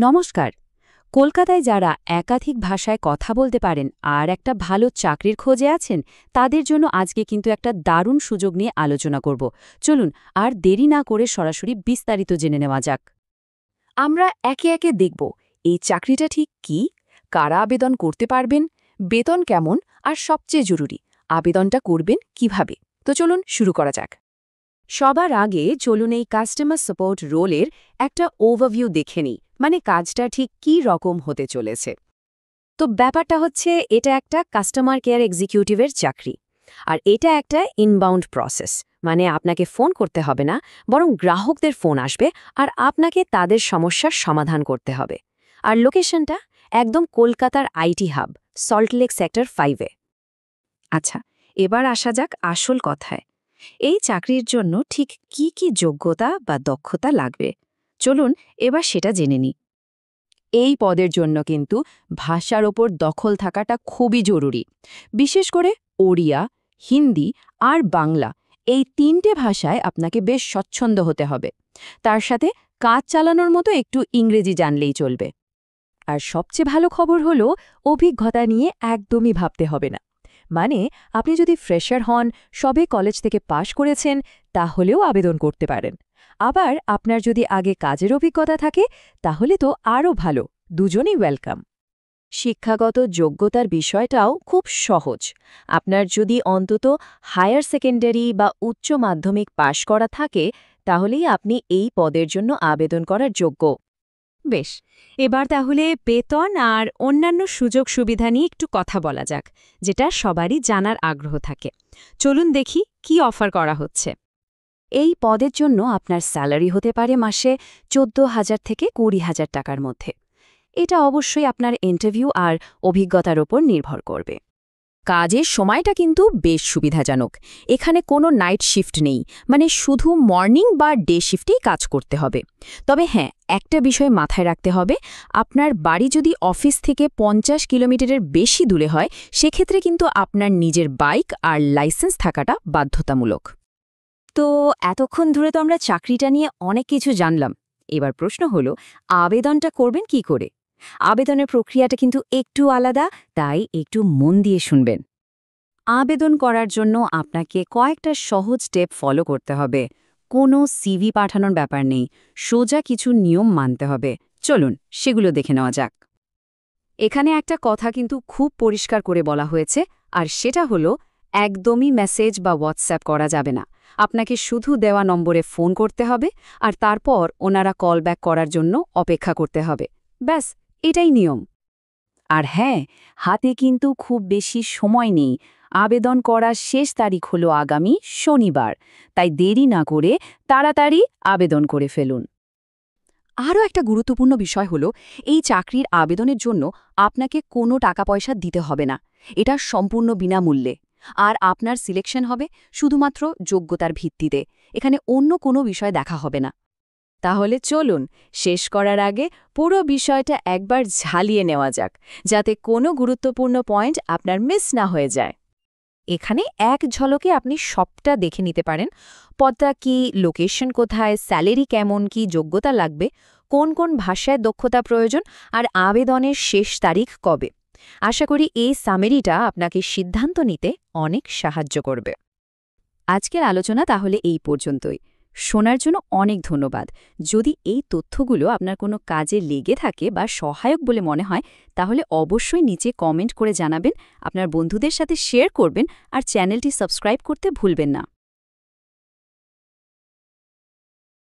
নমস্কার। কলকাতায় যারা একাধিক ভাষায় কথা বলতে পারেন আর একটা ভালো চাকরির খোঁজে আছেন, তাদের জন্য আজকে কিন্তু একটা দারুণ সুযোগ নিয়ে আলোচনা করব। চলুন আর দেরি না করে সরাসরি বিস্তারিত জেনে নেওয়া যাক। আমরা একে একে দেখব এই চাকরিটা ঠিক কি, কারা আবেদন করতে পারবেন, বেতন কেমন, আর সবচেয়ে জরুরি আবেদনটা করবেন কিভাবে। তো চলুন শুরু করা যাক। সবার আগে চলুন এই কাস্টমার সাপোর্ট রোলের একটা ওভারভিউ দেখে নিই, মানে কাজটা ঠিক কী রকম হতে চলেছে। তো ব্যাপারটা হচ্ছে, এটা একটা কাস্টমার কেয়ার এক্সিকিউটিভের চাকরি, আর এটা একটা ইনবাউন্ড প্রসেস, মানে আপনাকে ফোন করতে হবে না, বরং গ্রাহকদের ফোন আসবে আর আপনাকে তাদের সমস্যার সমাধান করতে হবে। আর লোকেশনটা একদম কলকাতার আইটি হাব, সল্টলেক সেক্টর 5-এ। আচ্ছা, এবার আসা যাক আসল কথায়। এই চাকরির জন্য ঠিক কি কি যোগ্যতা বা দক্ষতা লাগবে, চলুন এবার সেটা জেনে নিই। এই পদের জন্য কিন্তু ভাষার ওপর দখল থাকাটা খুবই জরুরি। বিশেষ করে ওড়িয়া, হিন্দি আর বাংলা, এই তিনটে ভাষায় আপনাকে বেশ স্বচ্ছন্দ হতে হবে। তার সাথে কাজ চালানোর মতো একটু ইংরেজি জানলেই চলবে। আর সবচেয়ে ভালো খবর হলো, অভিজ্ঞতা নিয়ে একদমই ভাবতে হবে না। মানে আপনি যদি ফ্রেশার হন, সবে কলেজ থেকে পাশ করেছেন, তাহলেও আবেদন করতে পারেন। আবার আপনার যদি আগে কাজের অভিজ্ঞতা থাকে, তাহলে তো আরও ভালো, দুজনেই ওয়েলকাম। শিক্ষাগত যোগ্যতার বিষয়টাও খুব সহজ। আপনার যদি অন্তত হায়ার সেকেন্ডারি বা উচ্চ মাধ্যমিক পাশ করা থাকে, তাহলেই আপনি এই পদের জন্য আবেদন করার যোগ্য। বেশ, এবার তাহলে বেতন আর অন্যান্য সুযোগ সুবিধা নিয়ে একটু কথা বলা যাক, যেটা সবারই জানার আগ্রহ থাকে। চলুন দেখি কি অফার করা হচ্ছে। এই পদের জন্য আপনার স্যালারি হতে পারে মাসে 14,000 থেকে 20,000 টাকার মধ্যে। এটা অবশ্যই আপনার ইন্টারভিউ আর অভিজ্ঞতার ওপর নির্ভর করবে। কাজের সময়টা কিন্তু বেশ সুবিধাজনক। এখানে কোনো নাইট শিফট নেই, মানে শুধু মর্নিং বা ডে শিফটেই কাজ করতে হবে। তবে হ্যাঁ, একটা বিষয় মাথায় রাখতে হবে, আপনার বাড়ি যদি অফিস থেকে 50 কিলোমিটারের বেশি দূরে হয়, সেক্ষেত্রে কিন্তু আপনার নিজের বাইক আর লাইসেন্স থাকাটা বাধ্যতামূলক। তো এতক্ষণ ধরে তো আমরা চাকরিটা নিয়ে অনেক কিছু জানলাম। এবার প্রশ্ন হলো, আবেদনটা করবেন কি করে? আবেদনের প্রক্রিয়াটা কিন্তু একটু আলাদা, তাই একটু মন দিয়ে শুনবেন। আবেদন করার জন্য আপনাকে কয়েকটা সহজ স্টেপ ফলো করতে হবে। কোনো সিভি পাঠানোর ব্যাপার নেই, সোজা কিছু নিয়ম মানতে হবে। চলুন সেগুলো দেখে নেওয়া যাক। এখানে একটা কথা কিন্তু খুব পরিষ্কার করে বলা হয়েছে, আর সেটা হলো, একদমই মেসেজ বা হোয়াটসঅ্যাপ করা যাবে না। আপনাকে শুধু দেওয়া নম্বরে ফোন করতে হবে, আর তারপর ওনারা কল ব্যাক করার জন্য অপেক্ষা করতে হবে। ব্যাস, এটাই নিয়ম। আর হ্যাঁ, হাতে কিন্তু খুব বেশি সময় নেই। আবেদন করার শেষ তারিখ হলো আগামী শনিবার, তাই দেরি না করে তাড়াতাড়ি আবেদন করে ফেলুন। আরও একটা গুরুত্বপূর্ণ বিষয় হলো, এই চাকরির আবেদনের জন্য আপনাকে কোনো টাকা পয়সা দিতে হবে না। এটা সম্পূর্ণ বিনামূল্যে। আর আপনার সিলেকশন হবে শুধুমাত্র যোগ্যতার ভিত্তিতে। এখানে অন্য কোনো বিষয় দেখা হবে না। তাহলে চলুন শেষ করার আগে পুরো বিষয়টা একবার ঝালিয়ে নেওয়া যাক, যাতে কোনো গুরুত্বপূর্ণ পয়েন্ট আপনার মিস না হয়ে যায়। এখানে এক ঝলকে আপনি সবটা দেখে নিতে পারেন। পদটা কি, লোকেশন কোথায়, স্যালারি কেমন, কি যোগ্যতা লাগবে, কোন কোন ভাষায় দক্ষতা প্রয়োজন, আর আবেদনের শেষ তারিখ কবে। আশা করি এই সামেরিটা আপনাকে সিদ্ধান্ত নিতে অনেক সাহায্য করবে। আজকের আলোচনা তাহলে এই পর্যন্তই। শোনার জন্য অনেক ধন্যবাদ। যদি এই তথ্যগুলো আপনার কোনো কাজে লেগে থাকে বা সহায়ক বলে মনে হয়, তাহলে অবশ্যই নিচে কমেন্ট করে জানাবেন, আপনার বন্ধুদের সাথে শেয়ার করবেন, আর চ্যানেলটি সাবস্ক্রাইব করতে ভুলবেন না।